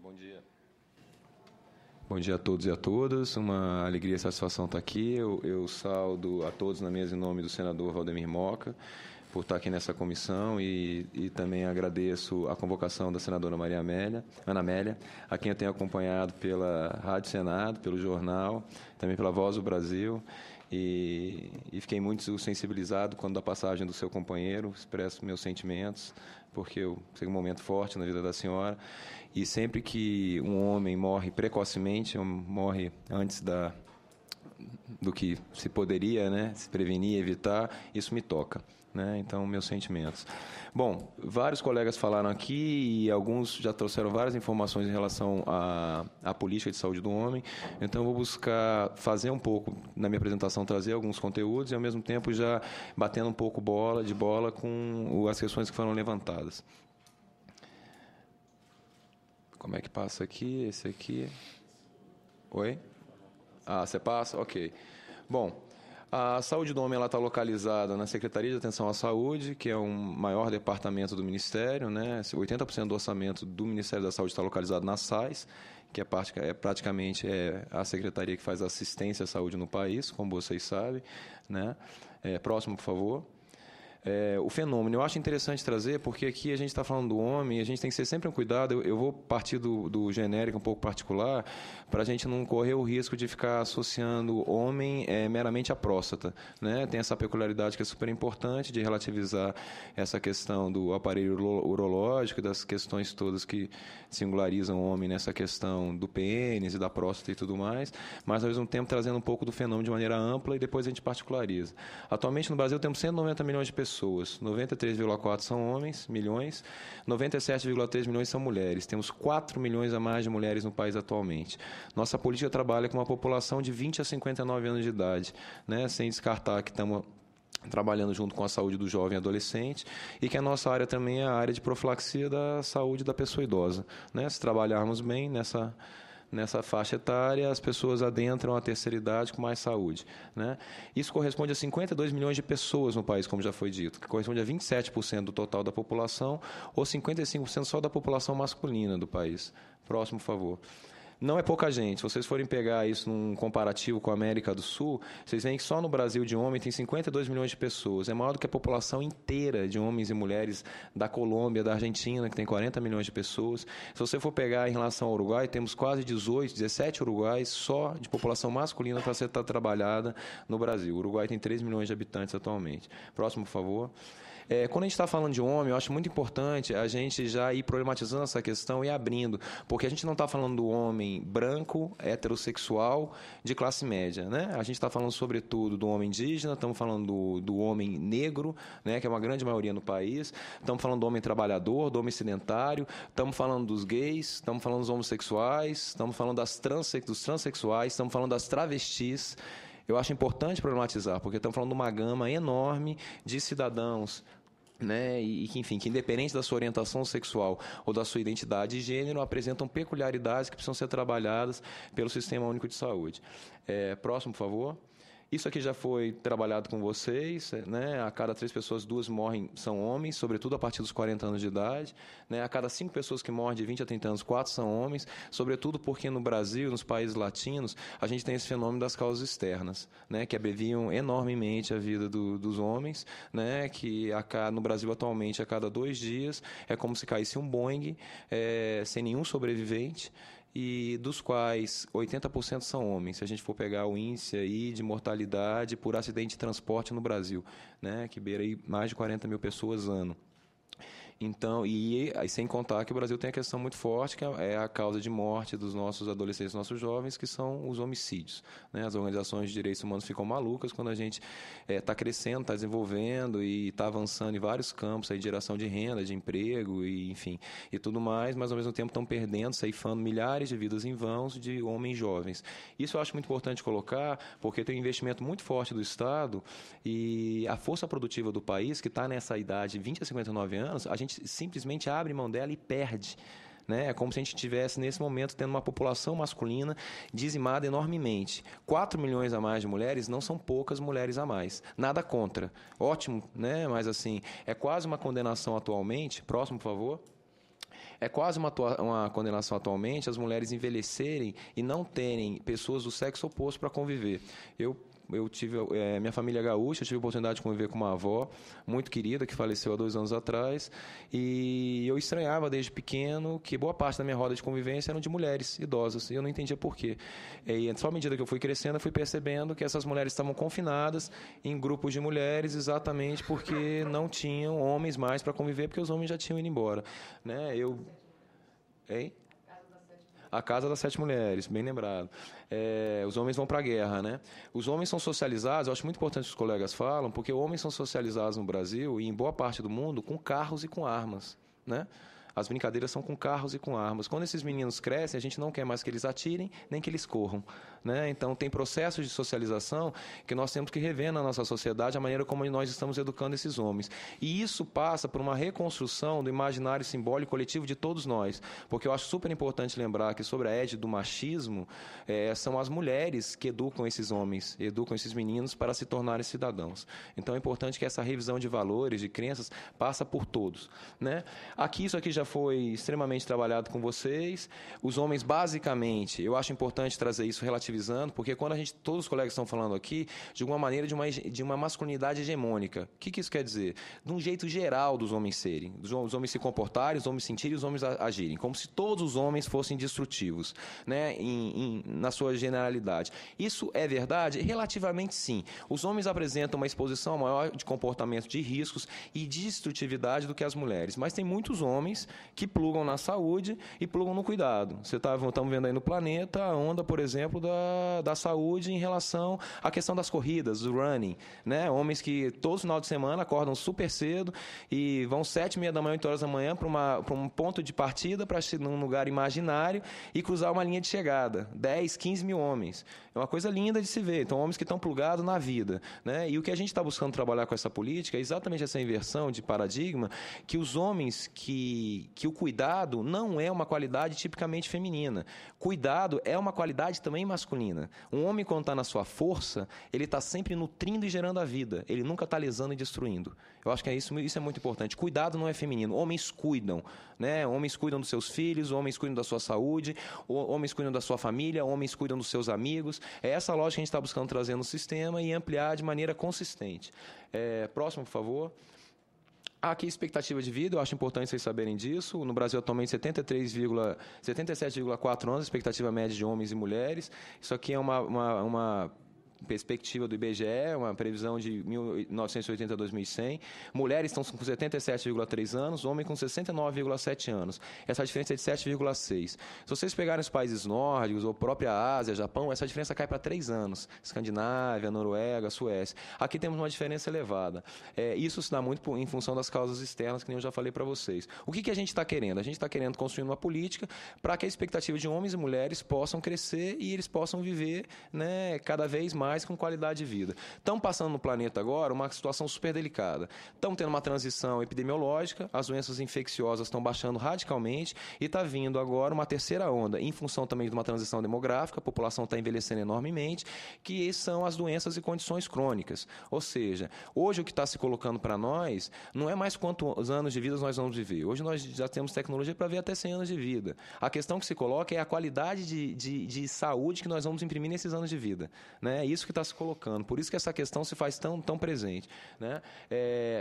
Bom dia. Bom dia a todos e a todas. Uma alegria e satisfação estar aqui. Eu saúdo a todos na mesa em nome do senador Valdemir Moca por estar aqui nessa comissão e também agradeço a convocação da senadora Ana Amélia, a quem eu tenho acompanhado pela Rádio Senado, pelo jornal, também pela Voz do Brasil. E fiquei muito sensibilizado quando da passagem do seu companheiro, expresso meus sentimentos, porque eu sei um momento forte na vida da senhora. E sempre que um homem morre precocemente, morre antes do que se poderia, né, se prevenir, evitar, isso me toca, né? Então, meus sentimentos. Bom, vários colegas falaram aqui e alguns já trouxeram várias informações em relação à política de saúde do homem. Então, eu vou buscar fazer um pouco, na minha apresentação, trazer alguns conteúdos e, ao mesmo tempo, já batendo um pouco de bola com as questões que foram levantadas. Como é que passa aqui? Esse aqui. Oi? Ah, você passa? Ok. Bom, a saúde do homem está localizada na Secretaria de Atenção à Saúde, que é o maior departamento do Ministério, né? 80% do orçamento do Ministério da Saúde está localizado na SAIS, que é praticamente a secretaria que faz assistência à saúde no país, como vocês sabem, né? Próximo, por favor. O fenômeno. Eu acho interessante trazer, porque aqui a gente está falando do homem, a gente tem que ser sempre um cuidado. Eu vou partir do genérico um pouco particular, para a gente não correr o risco de ficar associando homem meramente à próstata, né? Tem essa peculiaridade que é super importante de relativizar essa questão do aparelho urológico e das questões todas que singularizam o homem nessa questão do pênis e da próstata e tudo mais, mas ao mesmo tempo trazendo um pouco do fenômeno de maneira ampla e depois a gente particulariza. Atualmente no Brasil temos 190 milhões de pessoas. 93,4 são homens, milhões, 97,3 milhões são mulheres. Temos 4 milhões a mais de mulheres no país atualmente. Nossa política trabalha com uma população de 20 a 59 anos de idade, né? Sem descartar que estamos trabalhando junto com a saúde do jovem e adolescente e que a nossa área também é a área de profilaxia da saúde da pessoa idosa, né? Se trabalharmos bem nessa faixa etária, as pessoas adentram a terceira idade com mais saúde, né? Isso corresponde a 52 milhões de pessoas no país, como já foi dito, que corresponde a 27% do total da população ou 55% só da população masculina do país. Próximo, por favor. Não é pouca gente. Se vocês forem pegar isso num comparativo com a América do Sul, vocês veem que só no Brasil de homem tem 52 milhões de pessoas. É maior do que a população inteira de homens e mulheres da Colômbia, da Argentina, que tem 40 milhões de pessoas. Se você for pegar em relação ao Uruguai, temos quase 17 Uruguais só de população masculina para ser trabalhada no Brasil. O Uruguai tem 3 milhões de habitantes atualmente. Próximo, por favor. Quando a gente está falando de homem, eu acho muito importante a gente já ir problematizando essa questão e abrindo, porque a gente não está falando do homem branco, heterossexual, de classe média, né? A gente está falando, sobretudo, do homem indígena, estamos falando do homem negro, né, que é uma grande maioria no país, estamos falando do homem trabalhador, do homem sedentário, estamos falando dos gays, estamos falando dos homossexuais, estamos falando dos transexuais, estamos falando das travestis. Eu acho importante problematizar, porque estamos falando de uma gama enorme de cidadãos, né, e que, enfim, que independente da sua orientação sexual ou da sua identidade de gênero, apresentam peculiaridades que precisam ser trabalhadas pelo Sistema Único de Saúde. Próximo, por favor. Isso aqui já foi trabalhado com vocês, né? A cada 3 pessoas, 2 morrem, são homens, sobretudo a partir dos 40 anos de idade, né? A cada 5 pessoas que morrem de 20 a 30 anos, 4 são homens, sobretudo porque no Brasil, nos países latinos, a gente tem esse fenômeno das causas externas, né? Que abreviam enormemente a vida dos homens, né? Que no Brasil atualmente, a cada 2 dias, é como se caísse um Boeing sem nenhum sobrevivente, e dos quais 80% são homens, se a gente for pegar o índice aí de mortalidade por acidente de transporte no Brasil, né, que beira aí mais de 40 mil pessoas ano. Então, e aí, sem contar que o Brasil tem a questão muito forte, que é a causa de morte dos nossos adolescentes, dos nossos jovens, que são os homicídios, né? As organizações de direitos humanos ficam malucas quando a gente está crescendo, está desenvolvendo e está avançando em vários campos aí, de geração de renda, de emprego, e, enfim, e tudo mais, mas ao mesmo tempo estão perdendo, ceifando milhares de vidas em vãos de homens jovens. Isso eu acho muito importante colocar, porque tem um investimento muito forte do Estado e a força produtiva do país, que está nessa idade, 20 a 59 anos, a gente simplesmente abre mão dela e perde, né? É como se a gente estivesse, nesse momento, tendo uma população masculina dizimada enormemente. 4 milhões a mais de mulheres não são poucas mulheres a mais. Nada contra. Ótimo, né? Mas, assim, é quase uma condenação atualmente. Próximo, por favor. É quase uma condenação atualmente as mulheres envelhecerem e não terem pessoas do sexo oposto para conviver. Eu tive, minha família é gaúcha, eu tive a oportunidade de conviver com uma avó muito querida, que faleceu há 2 anos atrás, e eu estranhava desde pequeno que boa parte da minha roda de convivência eram de mulheres idosas, e eu não entendia por quê. E só à medida que eu fui crescendo, eu fui percebendo que essas mulheres estavam confinadas em grupos de mulheres exatamente porque não tinham homens mais para conviver, porque os homens já tinham ido embora. Né? Hein? A Casa das Sete Mulheres, bem lembrado. Os homens vão para a guerra, né? Os homens são socializados, eu acho muito importante que os colegas falam, porque os homens são socializados no Brasil e em boa parte do mundo com carros e com armas, né? As brincadeiras são com carros e com armas. Quando esses meninos crescem, a gente não quer mais que eles atirem, nem que eles corram. Né? Então, tem processos de socialização que nós temos que rever na nossa sociedade a maneira como nós estamos educando esses homens. E isso passa por uma reconstrução do imaginário simbólico coletivo de todos nós. Porque eu acho super importante lembrar que, sobre a égide do machismo, são as mulheres que educam esses homens, educam esses meninos para se tornarem cidadãos. Então, é importante que essa revisão de valores, de crenças, passa por todos. Né? Isso aqui já foi extremamente trabalhado com vocês. Os homens, basicamente, eu acho importante trazer isso relativizando, porque quando todos os colegas estão falando aqui, de alguma maneira, de uma masculinidade hegemônica. O que isso quer dizer? De um jeito geral dos homens serem, os homens se comportarem, os homens sentirem, os homens agirem, como se todos os homens fossem destrutivos, né? Na sua generalidade. Isso é verdade? Relativamente sim. Os homens apresentam uma exposição maior de comportamento de riscos e de destrutividade do que as mulheres, mas tem muitos homens que plugam na saúde e plugam no cuidado. Estamos vendo aí no planeta a onda, por exemplo, da saúde em relação à questão das corridas, do running. Né? Homens que todos os final de semana acordam super cedo e vão 7h30 da manhã, 8 horas da manhã para um ponto de partida, para num lugar imaginário e cruzar uma linha de chegada. 10, 15 mil homens. É uma coisa linda de se ver. Então, homens que estão plugados na vida. Né? E o que a gente está buscando trabalhar com essa política é exatamente essa inversão de paradigma, que os homens que o cuidado não é uma qualidade tipicamente feminina. Cuidado é uma qualidade também masculina. Um homem, quando está na sua força, ele está sempre nutrindo e gerando a vida. Ele nunca está lesando e destruindo. Eu acho que isso é muito importante. Cuidado não é feminino. Homens cuidam. Né? Homens cuidam dos seus filhos, homens cuidam da sua saúde, homens cuidam da sua família, homens cuidam dos seus amigos. É essa lógica que a gente está buscando trazer no sistema e ampliar de maneira consistente. Próximo, por favor. Aqui, expectativa de vida, eu acho importante vocês saberem disso. No Brasil, atualmente, 77,4 anos, expectativa média de homens e mulheres. Isso aqui é uma perspectiva do IBGE, uma previsão de 1980 a 2100. Mulheres estão com 77,3 anos, homens com 69,7 anos. Essa diferença é de 7,6. Se vocês pegarem os países nórdicos, ou própria Ásia, Japão, essa diferença cai para 3 anos. Escandinávia, Noruega, Suécia. Aqui temos uma diferença elevada. Isso se dá muito em função das causas externas, que nem eu já falei para vocês. O que a gente está querendo? A gente está querendo construir uma política para que a expectativa de homens e mulheres possam crescer e eles possam viver, né, cada vez mais com qualidade de vida. Estamos passando no planeta agora uma situação super delicada. Estamos tendo uma transição epidemiológica, as doenças infecciosas estão baixando radicalmente e está vindo agora uma terceira onda, em função também de uma transição demográfica, a população está envelhecendo enormemente, que são as doenças e condições crônicas. Ou seja, hoje o que está se colocando para nós não é mais quantos anos de vida nós vamos viver. Hoje nós já temos tecnologia para ver até 100 anos de vida. A questão que se coloca é a qualidade de saúde que nós vamos imprimir nesses anos de vida. Né? Isso que está se colocando. Por isso que essa questão se faz tão presente. Né?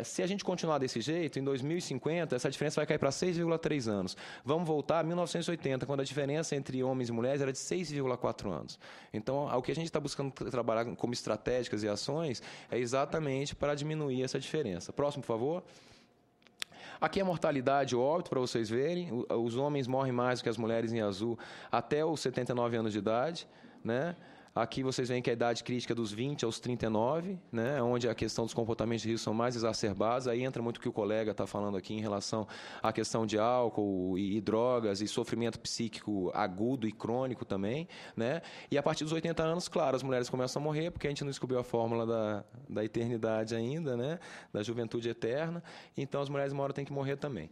Se a gente continuar desse jeito, em 2050, essa diferença vai cair para 6,3 anos. Vamos voltar a 1980, quando a diferença entre homens e mulheres era de 6,4 anos. Então, o que a gente está buscando trabalhar como estratégicas e ações é exatamente para diminuir essa diferença. Próximo, por favor. Aqui é a mortalidade e óbito, para vocês verem. Os homens morrem mais do que as mulheres em azul até os 79 anos de idade. Né? Aqui vocês veem que a idade crítica é dos 20 aos 39, né, onde a questão dos comportamentos de risco são mais exacerbados. Aí entra muito o que o colega está falando aqui em relação à questão de álcool e drogas e sofrimento psíquico agudo e crônico também. Né? E a partir dos 80 anos, claro, as mulheres começam a morrer, porque a gente não descobriu a fórmula da eternidade ainda, né, da juventude eterna. Então, as mulheres uma hora têm que morrer também.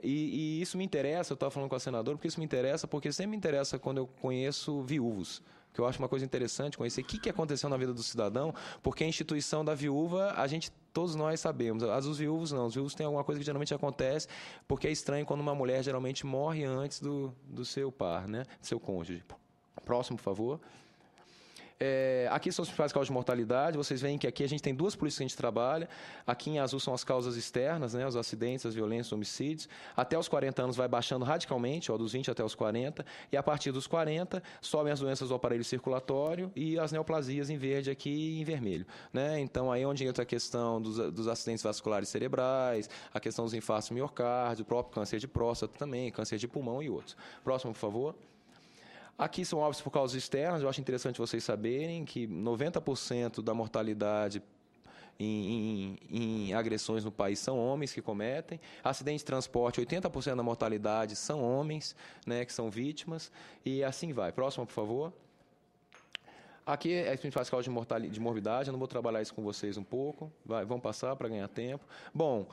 E isso me interessa, eu estava falando com a senadora, porque isso me interessa, porque sempre me interessa quando eu conheço viúvos. que eu acho uma coisa interessante conhecer o que aconteceu na vida do cidadão, porque a instituição da viúva, todos nós sabemos. As dos viúvos não. Os viúvos têm alguma coisa que geralmente acontece, porque é estranho quando uma mulher geralmente morre antes do seu par, né? Do seu cônjuge. Próximo, por favor. Aqui são os principais causas de mortalidade. Vocês veem que aqui a gente tem duas políticas que a gente trabalha. Aqui em azul são as causas externas, né? Os acidentes, as violências, os homicídios. Até os 40 anos vai baixando radicalmente, dos 20 até os 40. E a partir dos 40, sobem as doenças do aparelho circulatório e as neoplasias em verde aqui e em vermelho, né? Então, aí é onde entra a questão dos acidentes vasculares cerebrais, a questão dos infartos do miocárdio, o próprio câncer de próstata também, câncer de pulmão e outros. Próximo, por favor. Aqui são óbitos por causas externas. Eu acho interessante vocês saberem que 90% da mortalidade em agressões no país são homens que cometem. Acidente de transporte, 80% da mortalidade são homens, né, que são vítimas. E assim vai. Próximo, por favor. Aqui é as principais causas de morbidade. Eu não vou trabalhar isso com vocês um pouco. Vamos passar para ganhar tempo. Bom,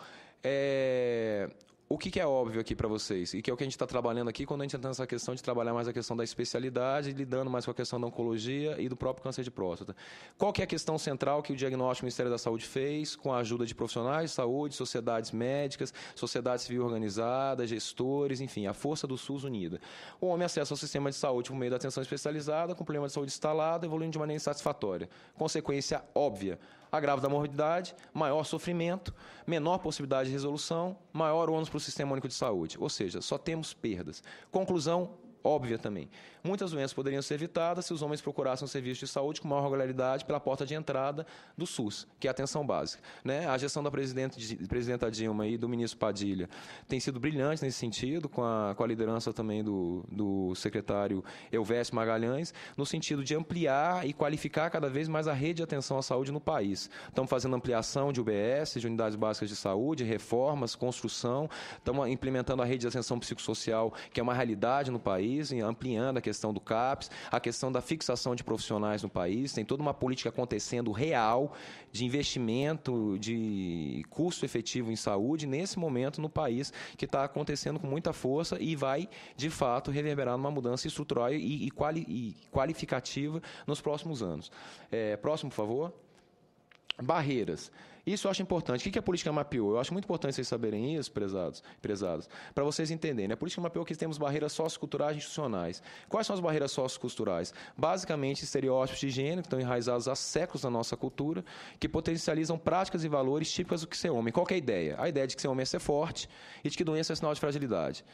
o que é óbvio aqui para vocês, e que é o que a gente está trabalhando aqui quando a gente entra nessa questão de trabalhar mais a questão da especialidade, lidando mais com a questão da oncologia e do próprio câncer de próstata. Qual que é a questão central que o diagnóstico do Ministério da Saúde fez, com a ajuda de profissionais de saúde, sociedades médicas, sociedade civil organizada, gestores, enfim, a força do SUS unida? O homem acessa ao sistema de saúde por meio da atenção especializada, com problema de saúde instalado, evoluindo de maneira insatisfatória. Consequência óbvia: agravo da morbidade, maior sofrimento, menor possibilidade de resolução, maior ônus para o Sistema Único de Saúde. Ou seja, só temos perdas. Conclusão óbvia também. Muitas doenças poderiam ser evitadas se os homens procurassem um serviço de saúde com maior regularidade pela porta de entrada do SUS, que é a atenção básica, né? A gestão da presidenta Dilma e do ministro Padilha tem sido brilhante nesse sentido, com a liderança também do secretário Elvésio Magalhães, no sentido de ampliar e qualificar cada vez mais a rede de atenção à saúde no país. Estamos fazendo ampliação de UBS, de unidades básicas de saúde, reformas, construção, estamos implementando a rede de atenção psicossocial, que é uma realidade no país, ampliando a questão do CAPS, a questão da fixação de profissionais no país. Tem toda uma política acontecendo real de investimento, de custo efetivo em saúde, nesse momento no país, que está acontecendo com muita força e vai, de fato, reverberar numa mudança estrutural e qualificativa nos próximos anos. Próximo, por favor. Barreiras. Isso eu acho importante. O que a política mapeou? Eu acho muito importante vocês saberem isso, prezados, para vocês entenderem. A política mapeou que temos barreiras socioculturais e institucionais. Quais são as barreiras socioculturais? Basicamente, estereótipos de gênero que estão enraizados há séculos na nossa cultura, que potencializam práticas e valores típicos do que ser homem. Qual que é a ideia? A ideia de que ser homem é ser forte e de que doença é sinal de fragilidade.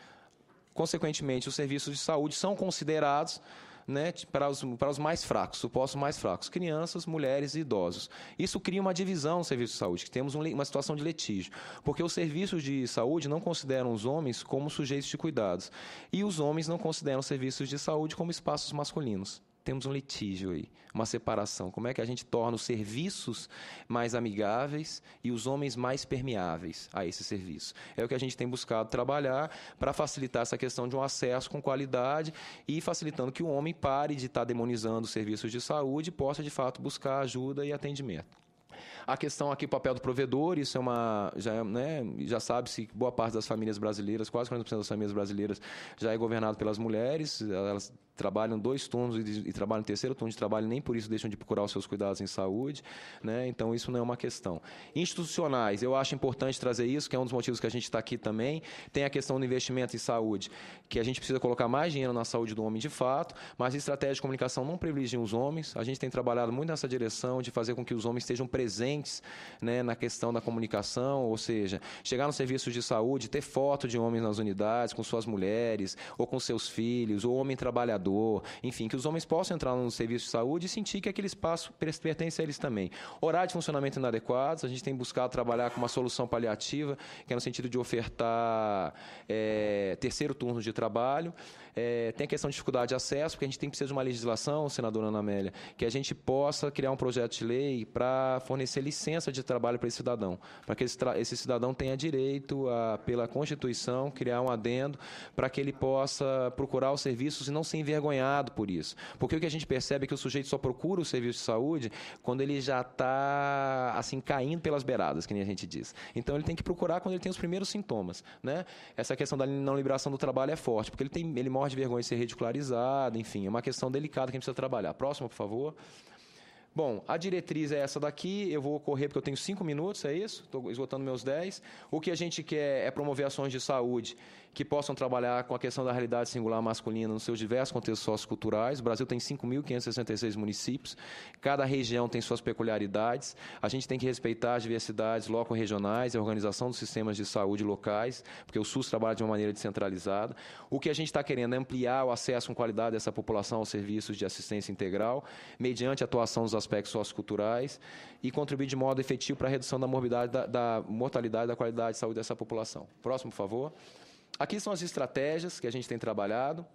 Consequentemente, os serviços de saúde são considerados, né, para os mais fracos, supostos mais fracos, crianças, mulheres e idosos. Isso cria uma divisão no serviço de saúde, que temos uma situação de litígio, porque os serviços de saúde não consideram os homens como sujeitos de cuidados, e os homens não consideram os serviços de saúde como espaços masculinos. Temos um litígio aí, uma separação. Como é que a gente torna os serviços mais amigáveis e os homens mais permeáveis a esse serviço? É o que a gente tem buscado trabalhar para facilitar essa questão de um acesso com qualidade e facilitando que o homem pare de estar demonizando os serviços de saúde e possa, de fato, buscar ajuda e atendimento. A questão aqui, o papel do provedor, isso já sabe-se que boa parte das famílias brasileiras, quase 40% das famílias brasileiras, já é governado pelas mulheres. Elas trabalham 2 turnos e trabalham 3º turno de trabalho, nem por isso deixam de procurar os seus cuidados em saúde, né? Então, isso não é uma questão. Institucionais, eu acho importante trazer isso, que é um dos motivos que a gente está aqui também. Tem a questão do investimento em saúde, que a gente precisa colocar mais dinheiro na saúde do homem de fato, mas a estratégia de comunicação não privilegia os homens. A gente tem trabalhado muito nessa direção de fazer com que os homens estejam presentes, né, na questão da comunicação, ou seja, chegar nos serviços de saúde, ter foto de homens nas unidades, com suas mulheres, ou com seus filhos, ou homem trabalhador, enfim, que os homens possam entrar no serviço de saúde e sentir que aquele espaço pertence a eles também. Horário de funcionamento inadequados, a gente tem buscado trabalhar com uma solução paliativa, que é no sentido de ofertar 3º turno de trabalho. Tem a questão de dificuldade de acesso, porque a gente precisa de uma legislação, senadora Ana Amélia, que a gente possa criar um projeto de lei para fornecer oferecer licença de trabalho para esse cidadão, para que esse cidadão tenha direito, pela Constituição, criar um adendo para que ele possa procurar os serviços e não ser envergonhado por isso. Porque o que a gente percebe é que o sujeito só procura o serviço de saúde quando ele já está assim, caindo pelas beiradas, que nem a gente diz. Então, ele tem que procurar quando ele tem os primeiros sintomas, né? Essa questão da não liberação do trabalho é forte, porque ele morre de vergonha de ser ridicularizado, enfim, é uma questão delicada que a gente precisa trabalhar. Próximo, por favor. Bom, a diretriz é essa daqui, eu vou correr porque eu tenho 5 minutos, é isso? Estou esgotando meus 10. O que a gente quer é promover ações de saúde que possam trabalhar com a questão da realidade singular masculina nos seus diversos contextos socioculturais. O Brasil tem 5.566 municípios, cada região tem suas peculiaridades. A gente tem que respeitar as diversidades loco-regionais e a organização dos sistemas de saúde locais, porque o SUS trabalha de uma maneira descentralizada. O que a gente está querendo é ampliar o acesso com qualidade dessa população aos serviços de assistência integral, mediante a atuação dos aspectos socioculturais e contribuir de modo efetivo para a redução da morbidade, da mortalidade e da qualidade de saúde dessa população. Próximo, por favor. Aqui são as estratégias que a gente tem trabalhado,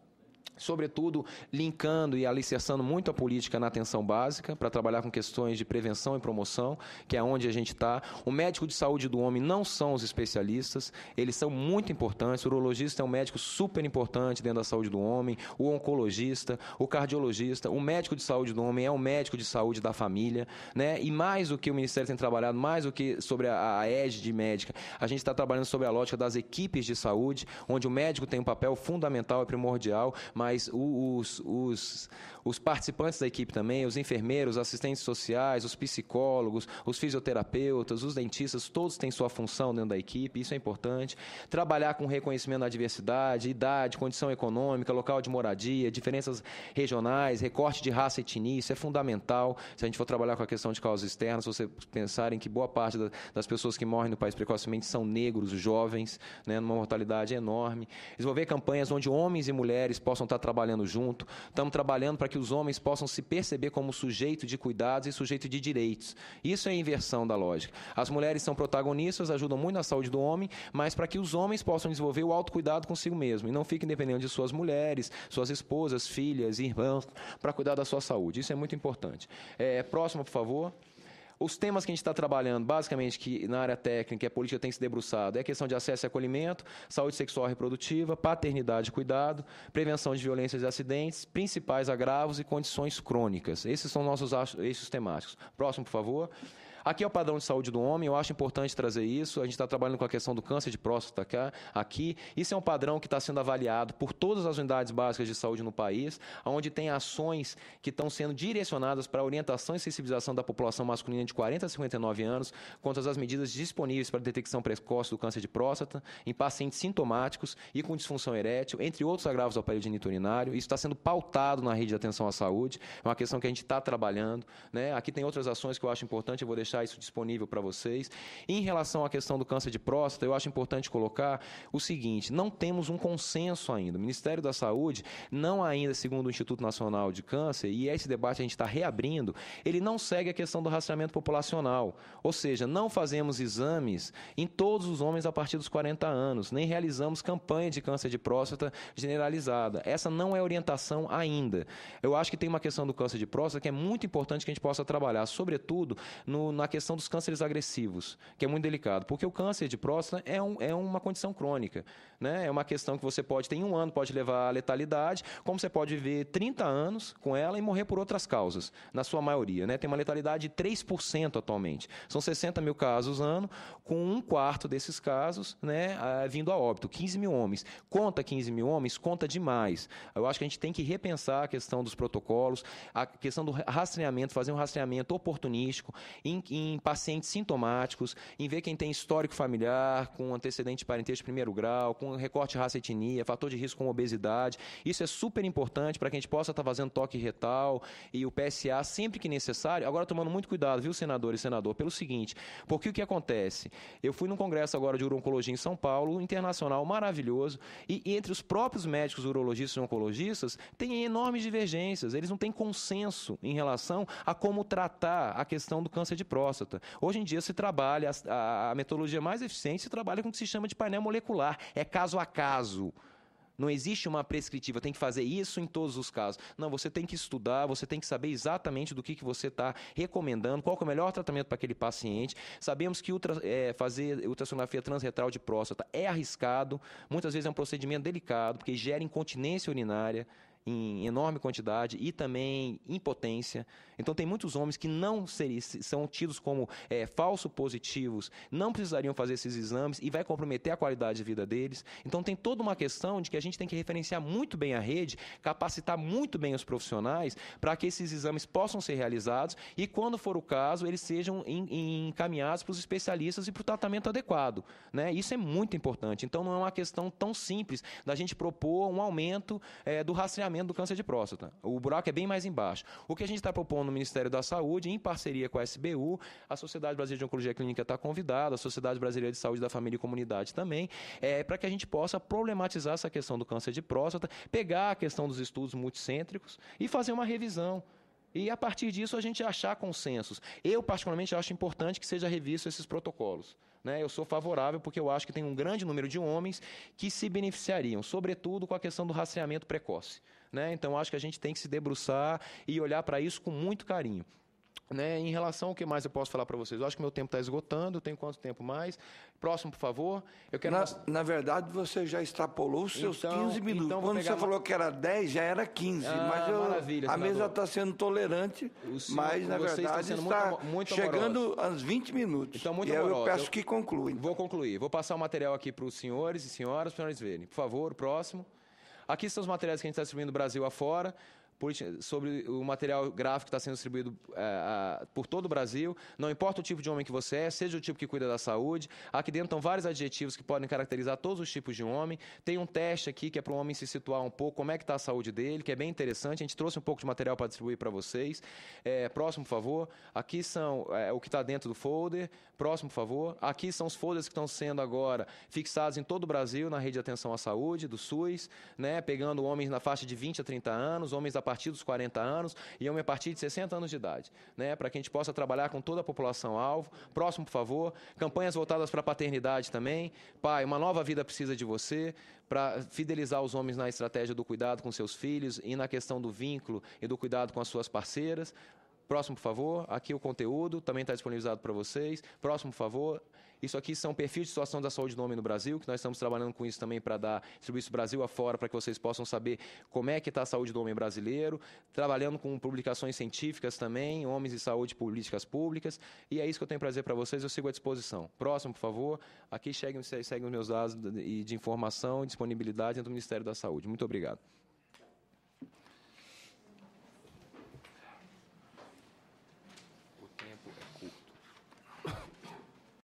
sobretudo linkando e alicerçando muito a política na atenção básica, para trabalhar com questões de prevenção e promoção, que é onde a gente está. O médico de saúde do homem não são os especialistas, eles são muito importantes. O urologista é um médico super importante dentro da saúde do homem, o oncologista, o cardiologista, o médico de saúde do homem é um médico de saúde da família, né? E mais do que o Ministério tem trabalhado, mais do que sobre a égide médica, a gente está trabalhando sobre a lógica das equipes de saúde, onde o médico tem um papel fundamental e primordial, mas os participantes da equipe também, os enfermeiros, os assistentes sociais, os psicólogos, os fisioterapeutas, os dentistas, todos têm sua função dentro da equipe, isso é importante. Trabalhar com reconhecimento da diversidade, idade, condição econômica, local de moradia, diferenças regionais, recorte de raça e etnia, isso é fundamental. Se a gente for trabalhar com a questão de causas externas, se você pensarem que boa parte das pessoas que morrem no país precocemente são negros, jovens, né, numa mortalidade enorme. Desenvolver campanhas onde homens e mulheres possam estar trabalhando junto. Estamos trabalhando para que os homens possam se perceber como sujeito de cuidados e sujeito de direitos. Isso é a inversão da lógica. As mulheres são protagonistas, ajudam muito na saúde do homem, mas para que os homens possam desenvolver o autocuidado consigo mesmo e não fiquem dependendo de suas mulheres, suas esposas, filhas, irmãs, para cuidar da sua saúde. Isso é muito importante. Próximo, por favor. Os temas que a gente está trabalhando, basicamente, que na área técnica, a política tem se debruçado, é a questão de acesso e acolhimento, saúde sexual e reprodutiva, paternidade e cuidado, prevenção de violências e acidentes, principais agravos e condições crônicas. Esses são nossos eixos temáticos. Próximo, por favor. Aqui é o padrão de saúde do homem, eu acho importante trazer isso. A gente está trabalhando com a questão do câncer de próstata aqui. Isso é um padrão que está sendo avaliado por todas as unidades básicas de saúde no país, onde tem ações que estão sendo direcionadas para a orientação e sensibilização da população masculina de 40 a 59 anos quanto às medidas disponíveis para a detecção precoce do câncer de próstata em pacientes sintomáticos e com disfunção erétil, entre outros agravos do aparelho geniturinário. Isso está sendo pautado na rede de atenção à saúde, é uma questão que a gente está trabalhando, né? Aqui tem outras ações que eu acho importante, eu vou deixar isso disponível para vocês. Em relação à questão do câncer de próstata, eu acho importante colocar o seguinte: não temos um consenso ainda. O Ministério da Saúde, não ainda segundo o Instituto Nacional de Câncer, e esse debate a gente está reabrindo, ele não segue a questão do rastreamento populacional. Ou seja, não fazemos exames em todos os homens a partir dos 40 anos, nem realizamos campanha de câncer de próstata generalizada. Essa não é orientação ainda. Eu acho que tem uma questão do câncer de próstata que é muito importante que a gente possa trabalhar, sobretudo na questão dos cânceres agressivos, que é muito delicado, porque o câncer de próstata é uma condição crônica, né? É uma questão que você pode ter em um ano, pode levar à letalidade, como você pode viver 30 anos com ela e morrer por outras causas, na sua maioria, né? Tem uma letalidade de 3% atualmente. São 60 mil casos ano, com um quarto desses casos, né, vindo a óbito. 15 mil homens. Conta 15 mil homens? Conta demais. Eu acho que a gente tem que repensar a questão dos protocolos, a questão do rastreamento, fazer um rastreamento oportunístico em pacientes sintomáticos, em ver quem tem histórico familiar, com antecedente de parentesco de primeiro grau, com recorte de raça e etnia, fator de risco com obesidade. Isso é super importante para que a gente possa estar fazendo toque retal e o PSA sempre que necessário. Agora, tomando muito cuidado, viu, senador e senador, pelo seguinte, porque o que acontece? Eu fui num congresso agora de urologia em São Paulo, internacional, maravilhoso, e entre os próprios médicos urologistas e oncologistas tem enormes divergências, eles não têm consenso em relação a como tratar a questão do câncer de próstata. Hoje em dia se trabalha, a metodologia mais eficiente se trabalha com o que se chama de painel molecular, é caso a caso. Não existe uma prescritiva, tem que fazer isso em todos os casos. Não, você tem que estudar, você tem que saber exatamente do que você está recomendando, qual que é o melhor tratamento para aquele paciente. Sabemos que fazer ultrassonografia transretal de próstata é arriscado, muitas vezes é um procedimento delicado, porque gera incontinência urinária em enorme quantidade e também impotência. Então, tem muitos homens que não são tidos como falso positivos, não precisariam fazer esses exames e vai comprometer a qualidade de vida deles. Então, tem toda uma questão de que a gente tem que referenciar muito bem a rede, capacitar muito bem os profissionais para que esses exames possam ser realizados e, quando for o caso, eles sejam encaminhados para os especialistas e para o tratamento adequado, né? Isso é muito importante. Então, não é uma questão tão simples da gente propor um aumento do rastreamento do câncer de próstata. O buraco é bem mais embaixo. O que a gente está propondo no Ministério da Saúde, em parceria com a SBU, a Sociedade Brasileira de Oncologia Clínica está convidada, a Sociedade Brasileira de Saúde da Família e Comunidade também, para que a gente possa problematizar essa questão do câncer de próstata, pegar a questão dos estudos multicêntricos e fazer uma revisão. E, a partir disso, a gente achar consensos. Eu, particularmente, acho importante que seja revisto esses protocolos, né? Eu sou favorável porque eu acho que tem um grande número de homens que se beneficiariam, sobretudo com a questão do rastreamento precoce, né? Então, acho que a gente tem que se debruçar e olhar para isso com muito carinho. Né, em relação ao que mais eu posso falar para vocês, eu acho que meu tempo está esgotando, tem quanto tempo mais? Próximo, por favor. Eu quero na verdade, você já extrapolou os seus 15 minutos. Então quando você falou que era 10, já era 15. Mas maravilha, a mesa está sendo tolerante, mas, na verdade, está muito chegando aos 20 minutos. Então, muito e amoroso. eu peço que conclua. Então. Vou concluir. Vou passar o material aqui para os senhores e senhoras, para eles verem. Por favor, próximo. Aqui são os materiais que a gente está distribuindo Brasil afora. Sobre o material gráfico que está sendo distribuído por todo o Brasil. Não importa o tipo de homem que você é, seja o tipo que cuida da saúde. Aqui dentro estão vários adjetivos que podem caracterizar todos os tipos de homem. Tem um teste aqui que é para o homem se situar um pouco, como é que está a saúde dele, que é bem interessante. A gente trouxe um pouco de material para distribuir para vocês. Próximo, por favor. Aqui são o que está dentro do folder. Próximo, por favor. Aqui são os folders que estão sendo agora fixados em todo o Brasil, na rede de atenção à saúde, do SUS, né? Pegando homens na faixa de 20 a 30 anos, homens a partir dos 40 anos e homem a partir de 60 anos de idade, né? Para que a gente possa trabalhar com toda a população-alvo. Próximo, por favor. Campanhas voltadas para a paternidade também. Pai, uma nova vida precisa de você, para fidelizar os homens na estratégia do cuidado com seus filhos e na questão do vínculo e do cuidado com as suas parceiras. Próximo, por favor. Aqui o conteúdo também está disponibilizado para vocês. Próximo, por favor. Isso aqui são perfis de situação da saúde do homem no Brasil, que nós estamos trabalhando com isso também para distribuir isso Brasil afora, para que vocês possam saber como é que está a saúde do homem brasileiro, trabalhando com publicações científicas também, homens e saúde, políticas públicas, e é isso que eu tenho para dizer para vocês, eu sigo à disposição. Próximo, por favor. Aqui seguem os meus dados de informação e disponibilidade dentro do Ministério da Saúde. Muito obrigado.